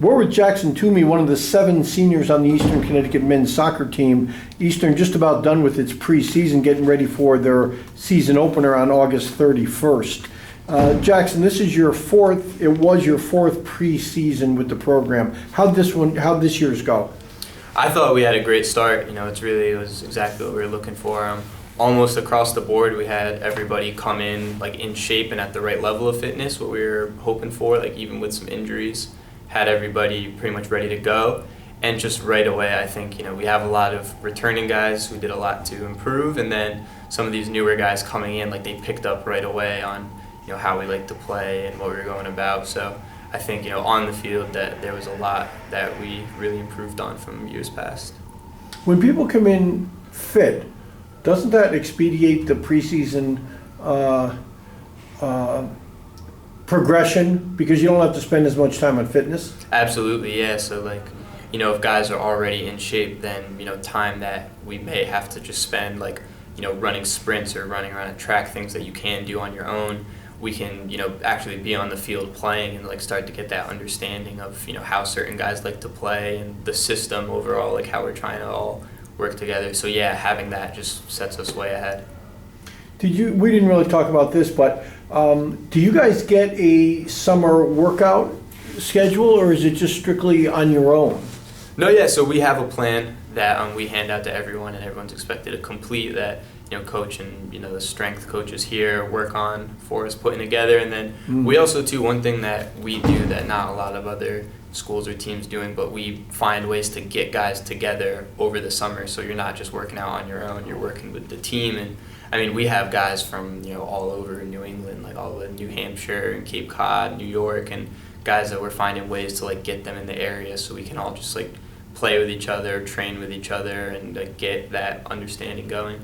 We're with Jackson Toomey, one of the 7 seniors on the Eastern Connecticut men's soccer team. Eastern just about done with its preseason, getting ready for their season opener on August 31st. Jackson, it was your fourth preseason with the program. How'd this year's go? I thought we had a great start. It was exactly what we were looking for. Almost across the board, we had everybody come in in shape and at the right level of fitness, what we were hoping for, even with some injuries. Had everybody pretty much ready to go. And just right away, I think, we have a lot of returning guys who did a lot to improve, and then some of these newer guys coming in, they picked up right away on, how we like to play and what we were going about. So I think, on the field that there was a lot that we really improved on from years past. When people come in fit, doesn't that expedite the preseason progression because you don't have to spend as much time on fitness? Absolutely, yeah. So if guys are already in shape, then time that we may have to just spend running sprints or running around a track, things that you can do on your own, we can actually be on the field playing and start to get that understanding of how certain guys like to play and the system overall, how we're trying to all work together. So yeah, having that just sets us way ahead. We didn't really talk about this, but do you guys get a summer workout schedule, or is it just strictly on your own? No, yeah, so we have a plan that we hand out to everyone, and everyone's expected to complete that, coach and, the strength coaches here work on for us putting together. And then we also, too, one thing that we do that not a lot of other schools or teams doing, but we find ways to get guys together over the summer, so you're not just working out on your own, you're working with the team. And we have guys from all over New England, all of New Hampshire and Cape Cod, New York, and guys that we're finding ways to get them in the area so we can all just play with each other, train with each other, and get that understanding going.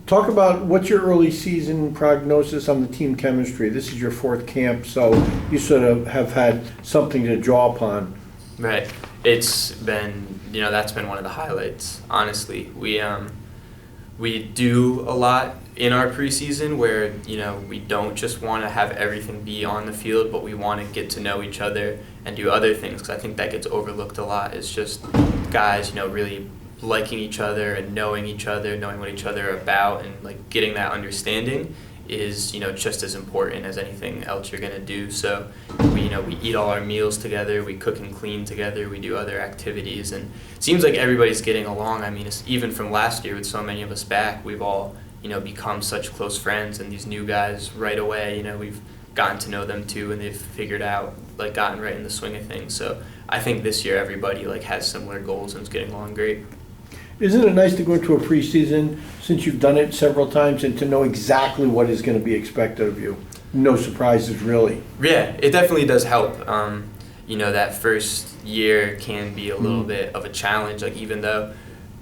Talk about what's your early season prognosis on the team chemistry. This is your 4th camp, so you sort of have had something to draw upon. Right. It's been, that's been one of the highlights, honestly. We do a lot in our preseason where, we don't just want to have everything be on the field, but we want to get to know each other and do other things, because I think that gets overlooked a lot. It's just guys, really liking each other and knowing what each other are about, and getting that understanding is just as important as anything else you're going to do. So we eat all our meals together, we cook and clean together, we do other activities, and it seems like everybody's getting along. It's even from last year with so many of us back, we've all become such close friends, and these new guys right away, we've gotten to know them too, and they've figured out gotten right in the swing of things. So I think this year everybody has similar goals and is getting along great. Isn't it nice to go into a preseason, since you've done it several times, and to know exactly what is going to be expected of you? No surprises, really. Yeah, it definitely does help. That first year can be a little bit of a challenge, even though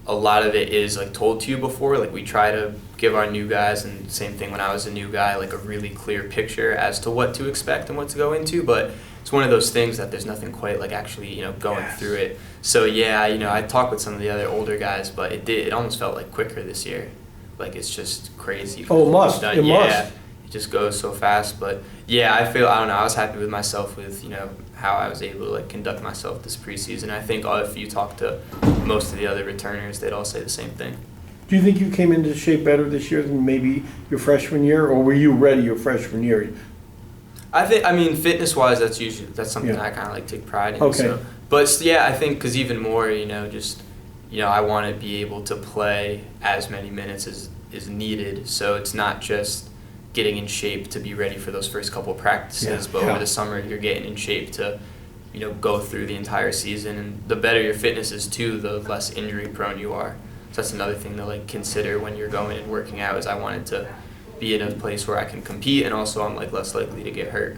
a lot of it is told to you before. We try to give our new guys, and same thing when I was a new guy, a really clear picture as to what to expect and what to go into. But it's one of those things that there's nothing quite actually going through it. So yeah, I talked with some of the other older guys, but it almost felt quicker this year. It's just crazy. Oh, it must. It must. It just goes so fast. But yeah, I don't know, I was happy with myself with how I was able to conduct myself this preseason. I think if you talk to most of the other returners, they'd all say the same thing. Do you think you came into shape better this year than maybe your freshman year, or were you ready your freshman year? I think, fitness-wise, that's something I kind of take pride in. Okay. So. But yeah, I think because even more, I want to be able to play as many minutes as is needed. So it's not just getting in shape to be ready for those first couple practices, but over the summer you're getting in shape to, go through the entire season. And the better your fitness is too, the less injury prone you are. So that's another thing to consider when you're going and working out, is I wanted to be in a place where I can compete, and also I'm less likely to get hurt.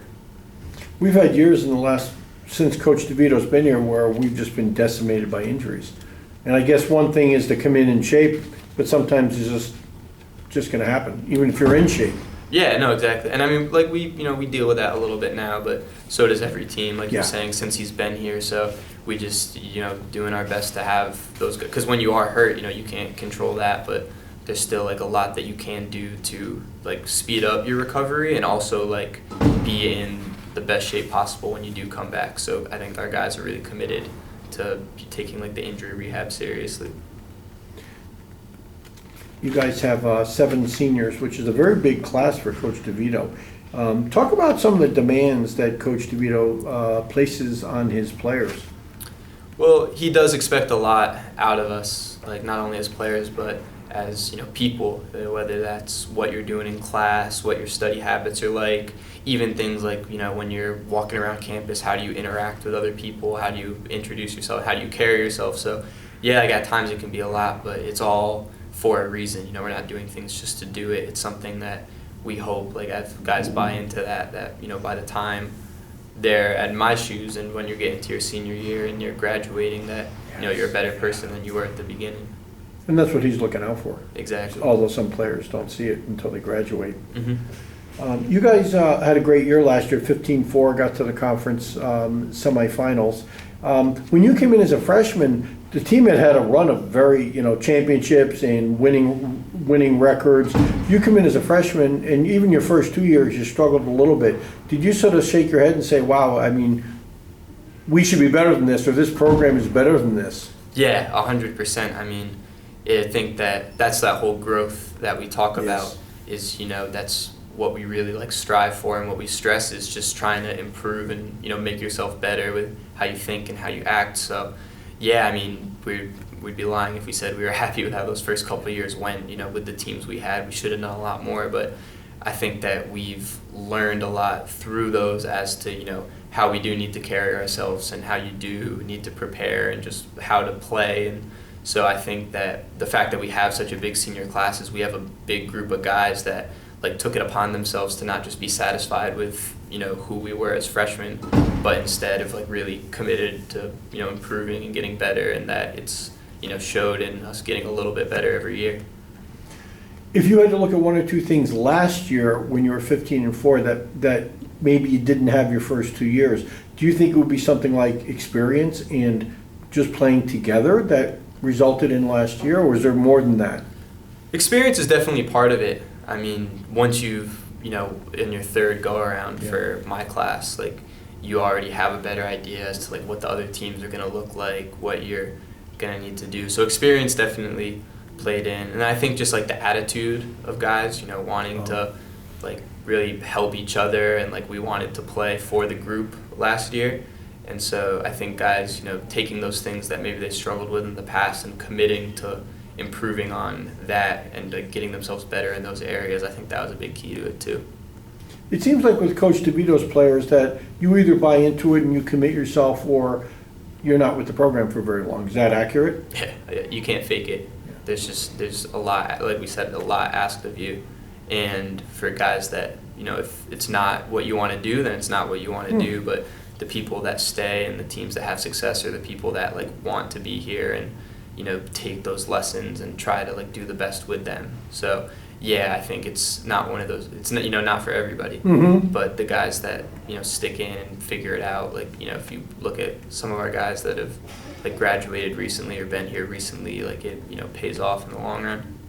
We've had years since Coach DeVito's been here, where we've just been decimated by injuries. And I guess one thing is to come in shape, but sometimes it's just going to happen, even if you're in shape. Yeah, no, exactly. And we deal with that a little bit now, but so does every team, you're saying, since he's been here. So we just, doing our best to have those, because when you are hurt, you can't control that, but there's still a lot that you can do to speed up your recovery, and also be in the best shape possible when you do come back. So I think our guys are really committed to taking like the injury rehab seriously. You guys have 7 seniors, which is a very big class for Coach DeVito. Talk about some of the demands that Coach DeVito places on his players. Well, he does expect a lot out of us, like not only as players, but as people, whether that's what you're doing in class, what your study habits are like, even things like when you're walking around campus, how do you interact with other people, how do you introduce yourself, how do you carry yourself. So yeah, like at times it can be a lot, but it's all for a reason. We're not doing things just to do it. It's something that we hope like as guys buy into that by the time they're at my shoes and when you're getting to your senior year and you're graduating, that you're a better person than you were at the beginning. And that's what he's looking out for. Exactly. Although some players don't see it until they graduate. Mm-hmm. You guys had a great year last year, 15-4, got to the conference semifinals. When you came in as a freshman, the team had a run of very, championships and winning records. You come in as a freshman, and even your first 2 years, you struggled a little bit. Did you sort of shake your head and say, wow, I mean, we should be better than this, or this program is better than this? Yeah, 100%. I mean, I think that's that whole growth that we talk about is, that's what we really like strive for, and what we stress is just trying to improve and, make yourself better with how you think and how you act. So yeah, I mean, we'd be lying if we said we were happy with how those first couple of years went. With the teams we had, we should have done a lot more, but I think that we've learned a lot through those as to, how we do need to carry ourselves and how you do need to prepare and just how to play. And so I think that the fact that we have such a big senior class is we have a big group of guys that like took it upon themselves to not just be satisfied with who we were as freshmen, but instead of like really committed to improving and getting better, and that it's showed in us getting a little bit better every year. If you had to look at one or two things last year when you were 15-4 that maybe you didn't have your first 2 years, do you think it would be something like experience and just playing together that resulted in last year, or is there more than that? Experience is definitely part of it. I mean, once you've in your third go around for my class, like you already have a better idea as to like what the other teams are going to look like, what you're going to need to do. So experience definitely played in, and I think just like the attitude of guys, wanting to like really help each other, and like we wanted to play for the group last year. And so I think guys, taking those things that maybe they struggled with in the past and committing to improving on that and getting themselves better in those areas, I think that was a big key to it too. It seems like with Coach DeVito's players that you either buy into it and you commit yourself, or you're not with the program for very long. Is that accurate? Yeah, you can't fake it. There's a lot, like we said, a lot asked of you. And for guys that, if it's not what you want to do, then it's not what you want to do. But the people that stay and the teams that have success are the people that like want to be here and take those lessons and try to like do the best with them. So yeah, I think it's not one of those, it's not, not for everybody, but the guys that stick in and figure it out, like if you look at some of our guys that have like graduated recently or been here recently, like it pays off in the long run.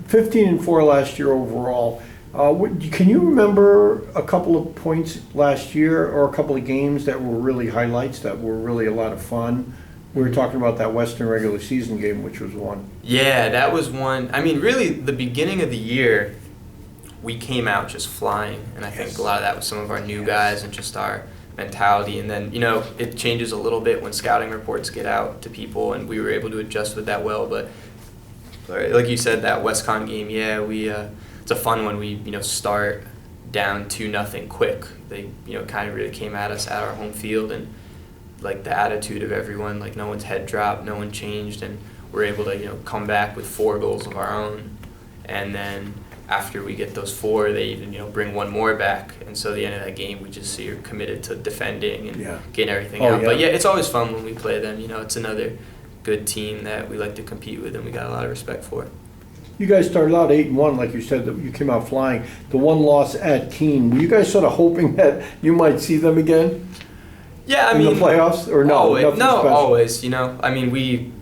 15-4 last year overall. Can you remember a couple of points last year or a couple of games that were really highlights, that were really a lot of fun? We were talking about that Western regular season game, which was one. Yeah, that was one. I mean, really, the beginning of the year, we came out just flying. And I think a lot of that was some of our new guys and just our mentality. And then, it changes a little bit when scouting reports get out to people, and we were able to adjust with that well. But like you said, that WestCon game, yeah, it's a fun one. We, start down 2-0 quick. They, kind of really came at us at our home field, and like the attitude of everyone, like no one's head dropped, no one changed, and we're able to come back with 4 goals of our own. And then after we get those 4, they even bring one more back, and so at the end of that game we just see you're committed to defending and getting everything out. But yeah, it's always fun when we play them. It's another good team that we like to compete with and we got a lot of respect for. You guys started out 8-1, like you said, that you came out flying. The one loss at Keene, were you guys sort of hoping that you might see them again? Yeah, in the playoffs, or no? Always. I mean, we,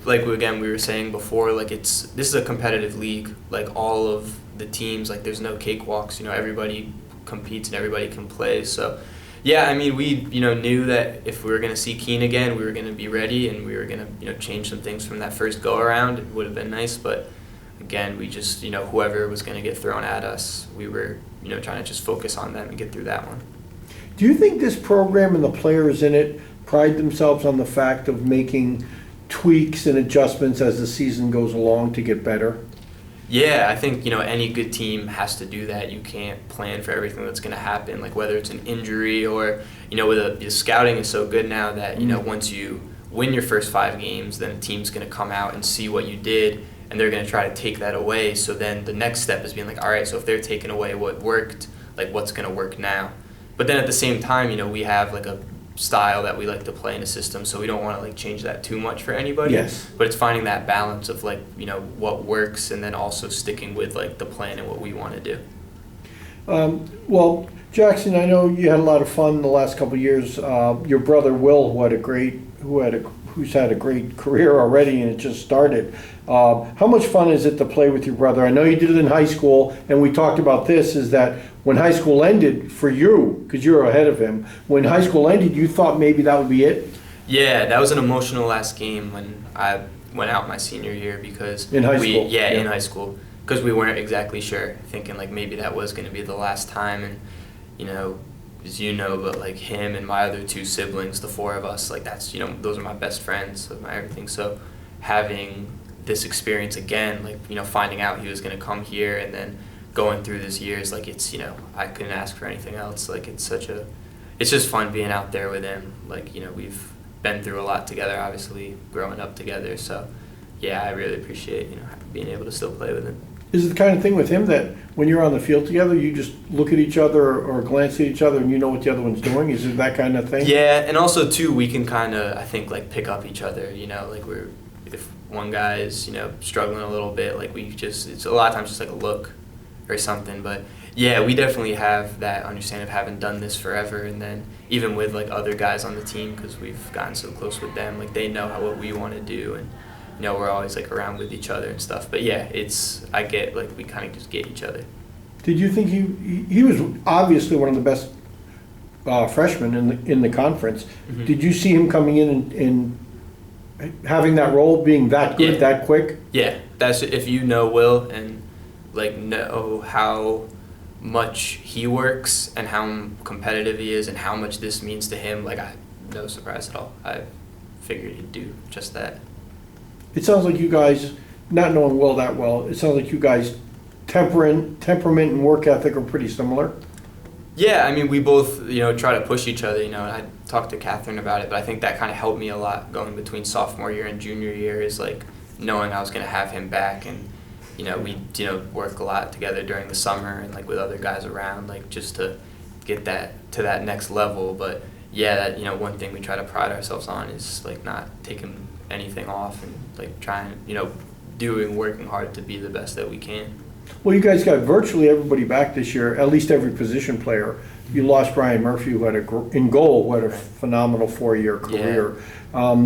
like we were saying before, like this is a competitive league. Like all of the teams, like there's no cakewalks. Everybody competes and everybody can play. So, yeah, I mean, we knew that if we were going to see Keene again, we were going to be ready, and we were going to change some things from that first go around. It would have been nice, but again, we just whoever was going to get thrown at us, we were trying to just focus on them and get through that one. Do you think this program and the players in it pride themselves on the fact of making tweaks and adjustments as the season goes along to get better? Yeah, I think any good team has to do that. You can't plan for everything that's going to happen, like whether it's an injury or with the scouting is so good now that once you win your first 5 games, then the team's going to come out and see what you did, and they're going to try to take that away. So then the next step is being like, all right, so if they're taking away what worked, like what's going to work now? But then at the same time, we have like a style that we like to play in a system, so we don't want to like change that too much for anybody. Yes. But it's finding that balance of like what works, and then also sticking with like the plan and what we want to do. Well, Jackson, I know you had a lot of fun the last couple of years. Your brother Will, who's had a great career already, and it just started. How much fun is it to play with your brother? I know you did it in high school, and we talked about this, is that when high school ended for you, because you're ahead of him, when high school ended, you thought maybe that would be it? Yeah, that was an emotional last game when I went out my senior year, because in high school. Yeah, in high school, because we weren't exactly sure, thinking like maybe that was going to be the last time, and as but like him and my other 2 siblings, the 4 of us, like that's those are my best friends, my everything. So having this experience again, like finding out he was going to come here and then going through this year is like, it's I couldn't ask for anything else. Like it's just fun being out there with him. Like we've been through a lot together, obviously growing up together. So yeah, I really appreciate being able to still play with him. Is it the kind of thing with him that when you're on the field together, you just look at each other or glance at each other and you know what the other one's doing? Is it that kind of thing? Yeah, and also too, we can kind of, I think, like pick up each other. Like if one guy is struggling a little bit, like it's a lot of times just like a look or something. But yeah, we definitely have that understanding of having done this forever, and then even with like other guys on the team, because we've gotten so close with them, like they know what we want to do, and we're always like around with each other and stuff. But yeah, I get like we kind of just get each other. Did you think he was obviously one of the best freshmen in the conference? Mm-hmm. Did you see him coming in and having that role, being that good, that quick? Yeah, that's if you know Will and like know how much he works and how competitive he is and how much this means to him. Like no surprise at all. I figured he'd do just that. It sounds like you guys, not knowing Will that well, it sounds like you guys temperament and work ethic are pretty similar. Yeah, I mean, we both, try to push each other, and I talked to Catherine about it, but I think that kind of helped me a lot going between sophomore year and junior year, is like knowing I was going to have him back, and, we, work a lot together during the summer and like with other guys around, like just to get that to that next level. But yeah, that, one thing we try to pride ourselves on is like not taking anything off and like trying, working hard to be the best that we can. Well, you guys got virtually everybody back this year, at least every position player. You lost Brian Murphy, who had in goal, who had a phenomenal 4-year career. Yeah.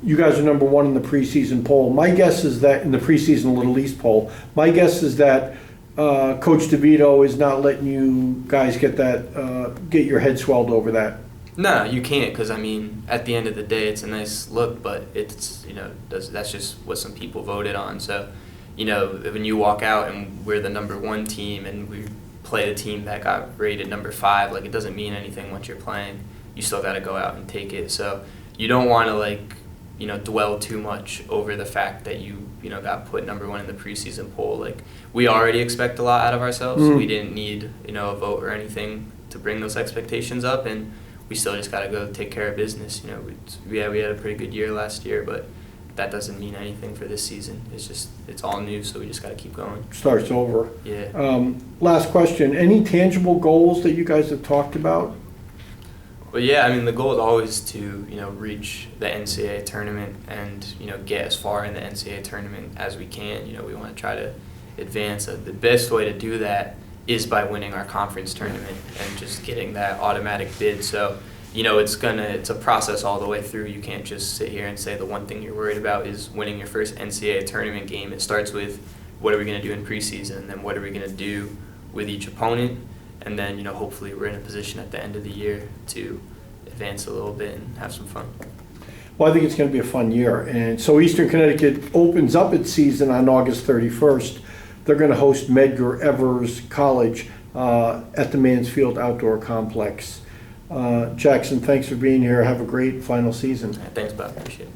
You guys are number 1 in the preseason poll. My guess is that in the preseason Little East poll, my guess is that Coach DeVito is not letting you guys get your head swelled over that. No, you can't, because I mean, at the end of the day, it's a nice look, but it's that's just what some people voted on. So, when you walk out and we're the number 1 team and we play a team that got rated number 5, like it doesn't mean anything once you're playing. You still got to go out and take it. So you don't want to dwell too much over the fact that you got put number 1 in the preseason poll. Like we already expect a lot out of ourselves. Mm-hmm. We didn't need a vote or anything to bring those expectations up, and we still just got to go take care of business. We had a pretty good year last year, but that doesn't mean anything for this season. It's all new, so we just got to keep going. Starts over. Yeah. Last question. Any tangible goals that you guys have talked about? Well, yeah, I mean, the goal is always to, reach the NCAA tournament and, get as far in the NCAA tournament as we can. We want to try to advance. The best way to do that is by winning our conference tournament and just getting that automatic bid. So, it's a process all the way through. You can't just sit here and say the one thing you're worried about is winning your first NCAA tournament game. It starts with what are we going to do in preseason, and then what are we going to do with each opponent, and then, you know, hopefully we're in a position at the end of the year to advance a little bit and have some fun. Well, I think it's going to be a fun year. And so Eastern Connecticut opens up its season on August 31st. They're going to host Medgar Evers College at the Mansfield Outdoor Complex. Jackson, thanks for being here. Have a great final season. Thanks, Bob. Appreciate it.